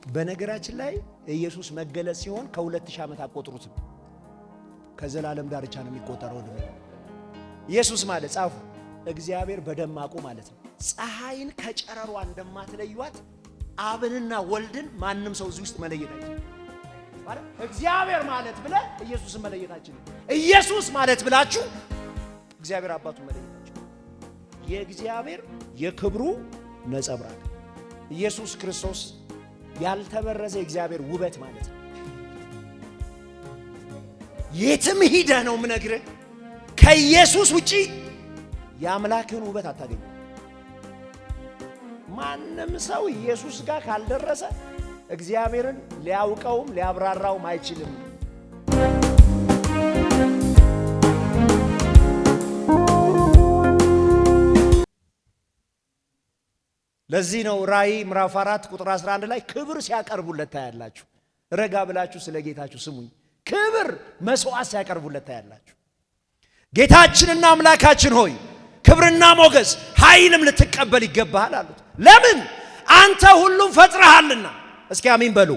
በነገራችን ላይ ኢየሱስ መገለጽ ሲሆን ከ2000 ዓመት አቆጥሩትም ከዘላለም ዳርቻ ነው የሚቆጠረው። ኢየሱስ ማለት ጻፉ እግዚአብሔር በደማቁ ማለት ነው። ፀሐይን ከጨረሯ እንደማትለዩት አብንና ወልድን ማንም ሰው እዚህ ውስጥ መለየት አይችልም። ማለት እግዚአብሔር ማለት ብለ ኢየሱስን መለየት አይችልም። ኢየሱስ ማለት ብላችሁ እግዚአብሔር አባቱን መለየት አይችልም። የእግዚአብሔር የክብሩ ነጸብራቅ ኢየሱስ ክርስቶስ ያልተበረዘ እግዚአብሔር ውበት ማለት ነው። የትም ሄደህ ነው የምነግርህ ከኢየሱስ ውጪ የአምላክን ውበት አታገኝም። ማንም ሰው ኢየሱስ ጋር ካልደረሰ እግዚአብሔርን ሊያውቀውም ሊያብራራውም አይችልም። ለዚህ ነው ራእይ ምዕራፍ 4 ቁጥር 11 ላይ ክብር ሲያቀርቡለት ታያላችሁ። ረጋ ብላችሁ ስለ ጌታችሁ ስሙኝ። ክብር መስዋዕት ሲያቀርቡለት ታያላችሁ። ጌታችንና አምላካችን ሆይ ክብርና ሞገስ ኃይልም ልትቀበል ይገባሃል አሉት። ለምን? አንተ ሁሉም ፈጥረሃልና። እስኪ አሜን በሉ።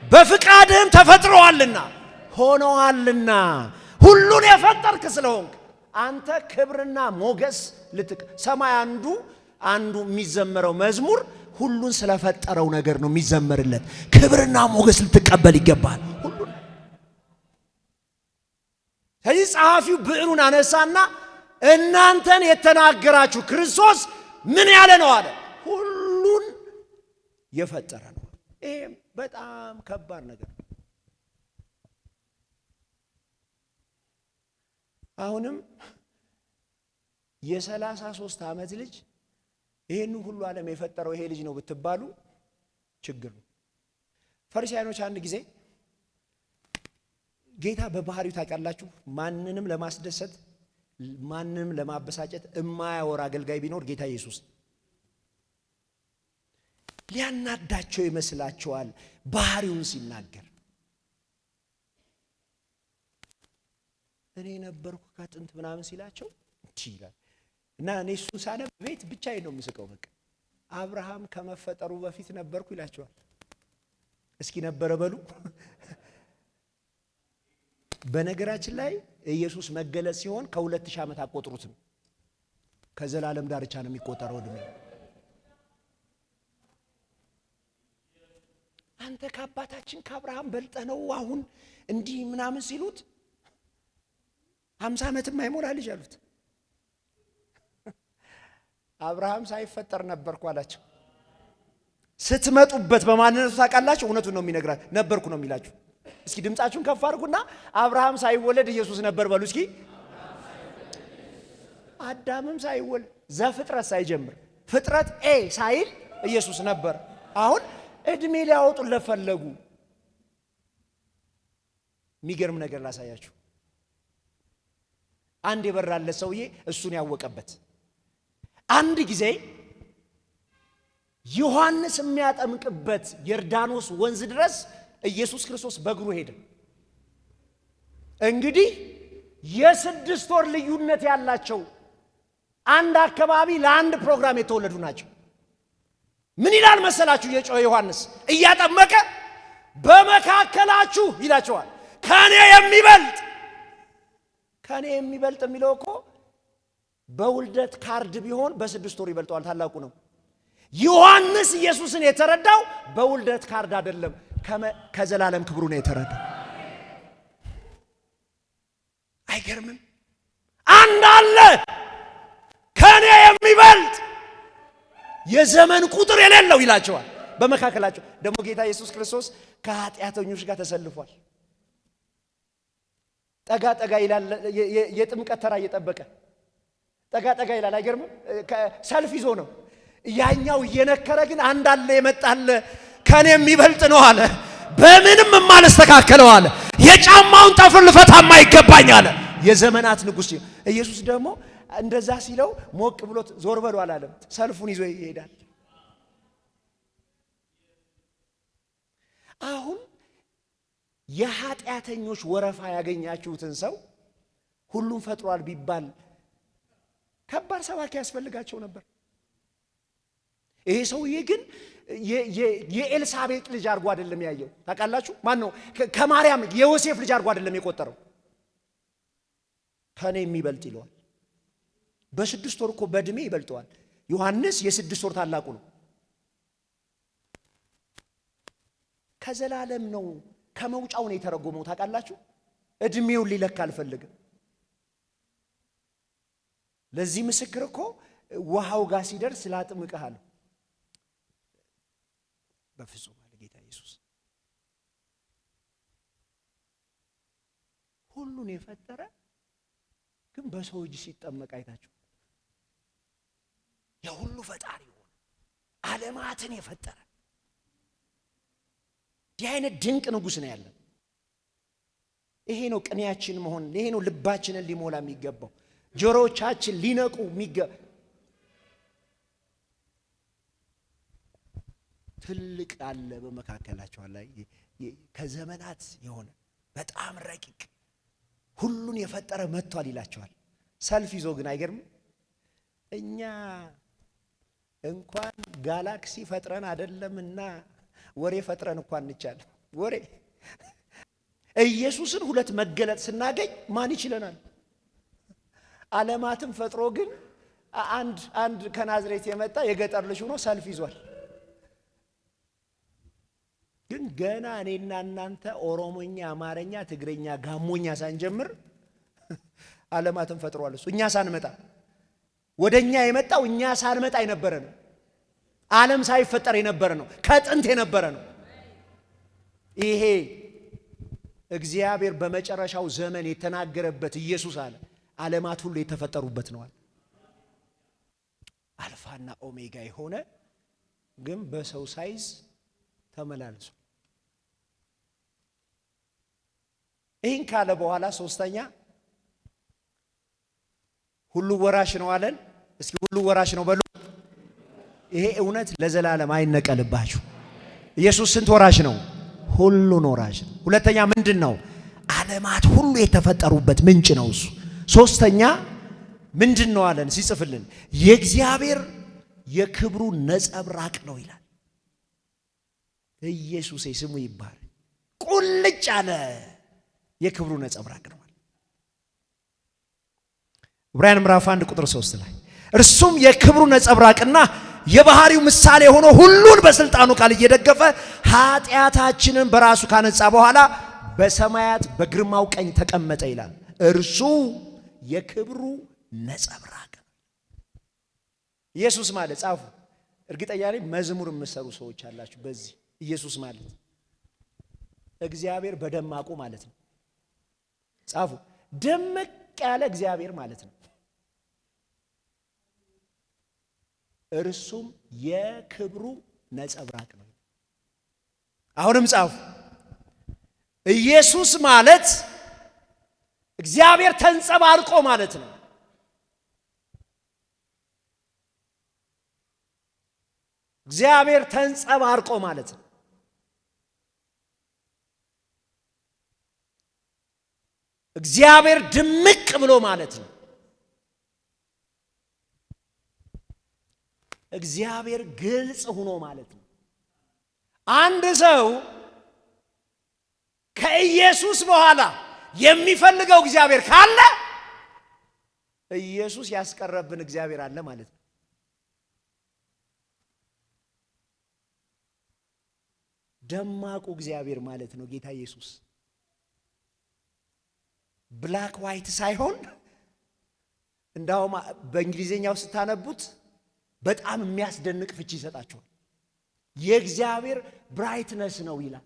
በፍቃድህም ተፈጥረዋልና ሆነዋልና። ሁሉን የፈጠርክ ስለሆንክ አንተ ክብርና ሞገስ ሰማይ አንዱ የሚዘመረው መዝሙር ሁሉን ስለፈጠረው ነገር ነው የሚዘመርለት። ክብርና ሞገስ ልትቀበል ይገባል ሁሉን። ስለዚህ ጸሐፊው ብዕሩን አነሳና እናንተን የተናገራችሁ ክርስቶስ ምን ያለ ነው አለ? ሁሉን የፈጠረ ነው። ይሄ በጣም ከባድ ነገር ነው። አሁንም የ33 ዓመት ልጅ ይሄን ሁሉ ዓለም የፈጠረው ይሄ ልጅ ነው ብትባሉ ችግር ነው። ፈሪሳውያኖች አንድ ጊዜ ጌታ በባህሪው ታውቃላችሁ ማንንም ለማስደሰት ማንንም ለማበሳጨት የማያወራ አገልጋይ ቢኖር ጌታ ኢየሱስ። ሊያናዳቸው ይመስላቸዋል ባህሪውን ሲናገር። እኔ ነበርኩ ከጥንት ምናምን ሲላቸው ይላል እና እኔ እሱን ሳነብ ቤት ብቻዬን ነው የምስቀው። በቃ አብርሃም ከመፈጠሩ በፊት ነበርኩ ይላቸዋል። እስኪ ነበረ በሉ። በነገራችን ላይ ኢየሱስ መገለጽ ሲሆን ከ2000 ዓመት አቆጥሩትም ከዘላለም ዳርቻ ነው የሚቆጠረው እድሜ። አንተ ከአባታችን ከአብርሃም በልጠ ነው አሁን እንዲህ ምናምን ሲሉት 50 ዓመትም አይሞላ ልጅ አሉት። አብርሃም ሳይፈጠር ነበርኩ አላቸው። ስትመጡበት በማንነቱ ታውቃላችሁ። እውነቱን ነው የሚነግራችሁ። ነበርኩ ነው የሚላችሁ። እስኪ ድምጻችሁን ከፍ አድርጉና አብርሃም ሳይወለድ ኢየሱስ ነበር በሉ እስኪ። አዳምም ሳይወለድ ዘፍጥረት ሳይጀምር ፍጥረት ሳይል ኢየሱስ ነበር። አሁን እድሜ ሊያወጡለት ፈለጉ። የሚገርም ነገር ላሳያችሁ። አንድ የበራለት ሰውዬ እሱን ያወቀበት። አንድ ጊዜ ዮሐንስ የሚያጠምቅበት ዮርዳኖስ ወንዝ ድረስ ኢየሱስ ክርስቶስ በእግሩ ሄደ። እንግዲህ የ6 ወር ልዩነት ያላቸው አንድ አካባቢ ለአንድ ፕሮግራም የተወለዱ ናቸው። ምን ይላል መሰላችሁ? የጮኸ ዮሐንስ እያጠመቀ በመካከላችሁ ይላቸዋል ከኔ የሚበልጥ የሚለው እኮ በውልደት ካርድ ቢሆን በ6 ወር ይበልጠዋል። ታላቁ ነው። ዮሐንስ ኢየሱስን የተረዳው በውልደት ካርድ አይደለም፣ ከዘላለም ክብሩ ነው የተረዳው። አይገርምም? አንድ አለ ከኔ የሚበልጥ የዘመን ቁጥር የሌለው ይላቸዋል። በመካከላቸው ደግሞ ጌታ ኢየሱስ ክርስቶስ ከኃጢአተኞች ጋር ተሰልፏል። ጠጋ ጠጋ ይላል። የጥምቀት ተራ እየጠበቀ ጠጋ ጠጋ ይላል። አይገርምም? ሰልፍ ይዞ ነው። ያኛው እየነከረ ግን አንድ አለ የመጣለ ከኔ የሚበልጥ ነው አለ። በምንም የማልስተካከለው አለ። የጫማውን ጠፍር ልፈታማ ይገባኝ አለ። የዘመናት ንጉሥ ኢየሱስ ደግሞ እንደዛ ሲለው ሞቅ ብሎት ዞር በሉ አላለም። ሰልፉን ይዞ ይሄዳል። አሁን የኃጢአተኞች ወረፋ ያገኛችሁትን ሰው ሁሉም ፈጥሯል ቢባል ከባድ ሰባኪ ያስፈልጋቸው ነበር። ይሄ ሰውዬ ግን የኤልሳቤጥ ልጅ አድርጎ አይደለም ያየው። ታውቃላችሁ? ማን ነው? ከማርያም የዮሴፍ ልጅ አድርጎ አይደለም የቆጠረው። ከኔ የሚበልጥ ይለዋል። በ6 ወር እኮ በእድሜ ይበልጠዋል። ዮሐንስ የ6 ወር ታላቁ ነው። ከዘላለም ነው ከመውጫው ነው የተረጎመው። ታውቃላችሁ? እድሜውን ሊለካ አልፈልግም። ለዚህ ምስክር እኮ ውሃው ጋር ሲደርስ ላጥምቅሃለሁ። በፍጹም አለ ጌታ ኢየሱስ። ሁሉን የፈጠረ ግን በሰው እጅ ሲጠመቅ አይታችሁ። የሁሉ ፈጣሪ ሆነ ዓለማትን የፈጠረ ይህ አይነት ድንቅ ንጉሥ ነው ያለን። ይሄ ነው ቅኔያችን መሆን። ይሄ ነው ልባችንን ሊሞላ የሚገባው፣ ጆሮዎቻችን ሊነቁ የሚገባው። ትልቅ አለ በመካከላቸው ላይ ከዘመናት የሆነ በጣም ረቂቅ ሁሉን የፈጠረ መጥቷል ይላቸዋል። ሰልፍ ይዞ ግን አይገርምም? እኛ እንኳን ጋላክሲ ፈጥረን አይደለምና ወሬ ፈጥረን እንኳን እንቻለን። ወሬ ኢየሱስን ሁለት መገለጥ ስናገኝ ማን ይችለናል? ዓለማትን ፈጥሮ ግን አንድ ከናዝሬት የመጣ የገጠር ልጅ ሆኖ ሰልፍ ይዟል። ግን ገና እኔና እናንተ ኦሮሞኛ፣ አማርኛ፣ ትግረኛ፣ ጋሞኛ ሳንጀምር ዓለማትን ፈጥሯል እሱ። እኛ ሳንመጣ ወደኛ የመጣው እኛ ሳንመጣ የነበረ ነው። ዓለም ሳይፈጠር የነበረ ነው። ከጥንት የነበረ ነው። ይሄ እግዚአብሔር በመጨረሻው ዘመን የተናገረበት ኢየሱስ አለ ዓለማት ሁሉ የተፈጠሩበት ነው። አልፋና ኦሜጋ የሆነ ግን በሰው ሳይዝ ተመላልሶ ይህን ካለ በኋላ ሶስተኛ ሁሉ ወራሽ ነው አለን። እስኪ ሁሉ ወራሽ ነው በሉ። ይሄ እውነት ለዘላለም አይነቀልባችሁ። ኢየሱስ ስንት ወራሽ ነው? ሁሉን ወራሽ ነው። ሁለተኛ ምንድን ነው? ዓለማት ሁሉ የተፈጠሩበት ምንጭ ነው እሱ። ሶስተኛ ምንድን ነው አለን ሲጽፍልን? የእግዚአብሔር የክብሩ ነጸብራቅ ነው ይላል። ኢየሱስ ስሙ ይባል። ቁልጭ አለ የክብሩ ነጸብራቅ ነው። ዕብራውያን ምዕራፍ 1 ቁጥር 3 ላይ እርሱም የክብሩ ነጸብራቅና የባህሪው ምሳሌ ሆኖ ሁሉን በስልጣኑ ቃል እየደገፈ ኃጢአታችንን በራሱ ካነጻ በኋላ በሰማያት በግርማው ቀኝ ተቀመጠ ይላል። እርሱ የክብሩ ነጸብራቅ ነው። ኢየሱስ ማለት ጻፉ። እርግጠኛ ነኝ መዝሙር የምትሰሩ ሰዎች አላችሁ። በዚህ ኢየሱስ ማለት እግዚአብሔር በደማቁ ማለት ነው። ጻፉ። ደመቅ ያለ እግዚአብሔር ማለት ነው። እርሱም የክብሩ ነጸብራቅ ነው። አሁንም ጻፉ። ኢየሱስ ማለት እግዚአብሔር ተንጸባርቆ ማለት ነው። እግዚአብሔር ተንጸባርቆ ማለት ነው። እግዚአብሔር ድምቅ ብሎ ማለት ነው። እግዚአብሔር ግልጽ ሆኖ ማለት ነው። አንድ ሰው ከኢየሱስ በኋላ የሚፈልገው እግዚአብሔር ካለ ኢየሱስ ያስቀረብን እግዚአብሔር አለ ማለት ነው። ደማቁ እግዚአብሔር ማለት ነው ጌታ ኢየሱስ። ብላክ ዋይት ሳይሆን እንዳውም በእንግሊዘኛው ስታነቡት በጣም የሚያስደንቅ ፍቺ ይሰጣቸዋል። የእግዚአብሔር ብራይትነስ ነው ይላል።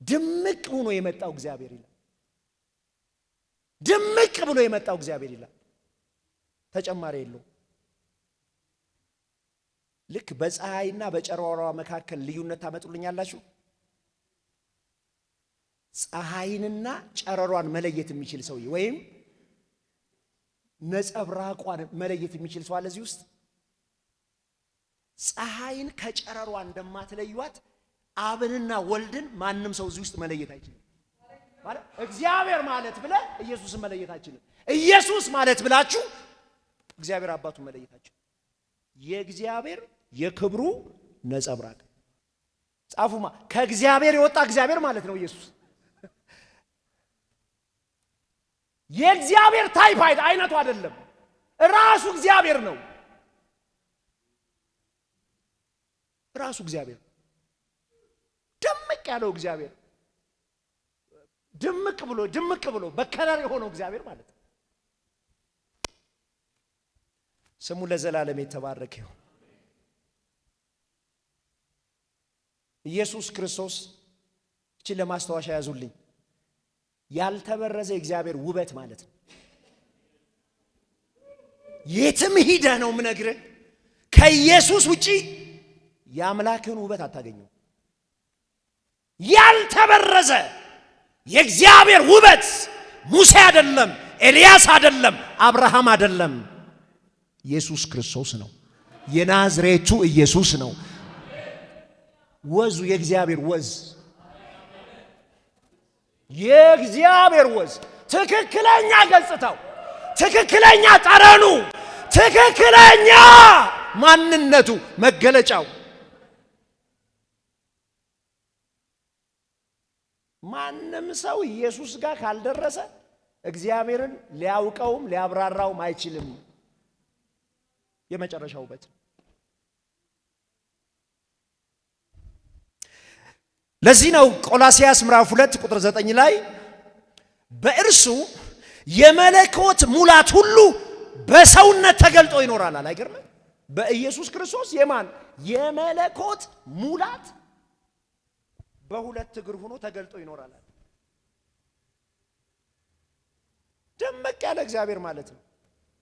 ድምቅ ሆኖ የመጣው እግዚአብሔር ይላል። ድምቅ ብሎ የመጣው እግዚአብሔር ይላል። ተጨማሪ የለው። ልክ በፀሐይና በጨረሯ መካከል ልዩነት ታመጡልኛላችሁ? ፀሐይንና ጨረሯን መለየት የሚችል ሰው ወይም ነጸብራቋን መለየት የሚችል ሰው አለ እዚህ ውስጥ? ፀሐይን ከጨረሯ እንደማትለዩት አብንና ወልድን ማንም ሰው እዚህ ውስጥ መለየት አይችልም። ማለት እግዚአብሔር ማለት ብለ ኢየሱስን መለየት አይችልም። ኢየሱስ ማለት ብላችሁ እግዚአብሔር አባቱን መለየት አይችልም። የእግዚአብሔር የክብሩ ነጸብራቅ። ጻፉማ። ከእግዚአብሔር የወጣ እግዚአብሔር ማለት ነው ኢየሱስ። የእግዚአብሔር ታይፕ አይነቱ አይደለም፣ ራሱ እግዚአብሔር ነው። ራሱ እግዚአብሔር ደምቅ ያለው እግዚአብሔር ድምቅ ብሎ በከለር የሆነው እግዚአብሔር ማለት ነው። ስሙ ለዘላለም የተባረከ ይሁን። ኢየሱስ ክርስቶስ እቺን ለማስታወሻ ያዙልኝ፣ ያልተበረዘ እግዚአብሔር ውበት ማለት ነው። የትም ሂደህ ነው የምነግርህ፣ ከኢየሱስ ውጪ የአምላክን ውበት አታገኘው። ያልተበረዘ የእግዚአብሔር ውበት ሙሴ አይደለም፣ ኤልያስ አይደለም፣ አብርሃም አይደለም፣ ኢየሱስ ክርስቶስ ነው። የናዝሬቱ ኢየሱስ ነው። ወዙ የእግዚአብሔር ወዝ፣ የእግዚአብሔር ወዝ፣ ትክክለኛ ገጽታው፣ ትክክለኛ ጠረኑ፣ ትክክለኛ ማንነቱ፣ መገለጫው። ማንም ሰው ኢየሱስ ጋር ካልደረሰ እግዚአብሔርን ሊያውቀውም ሊያብራራውም አይችልም። የመጨረሻው ውበት። ለዚህ ነው ቆላስይስ ምዕራፍ 2 ቁጥር 9 ላይ በእርሱ የመለኮት ሙላት ሁሉ በሰውነት ተገልጦ ይኖራል አለ። አይገርምም? በኢየሱስ ክርስቶስ የማን የመለኮት ሙላት በሁለት እግር ሆኖ ተገልጦ ይኖራል። ደመቅ ያለ እግዚአብሔር ማለት ነው።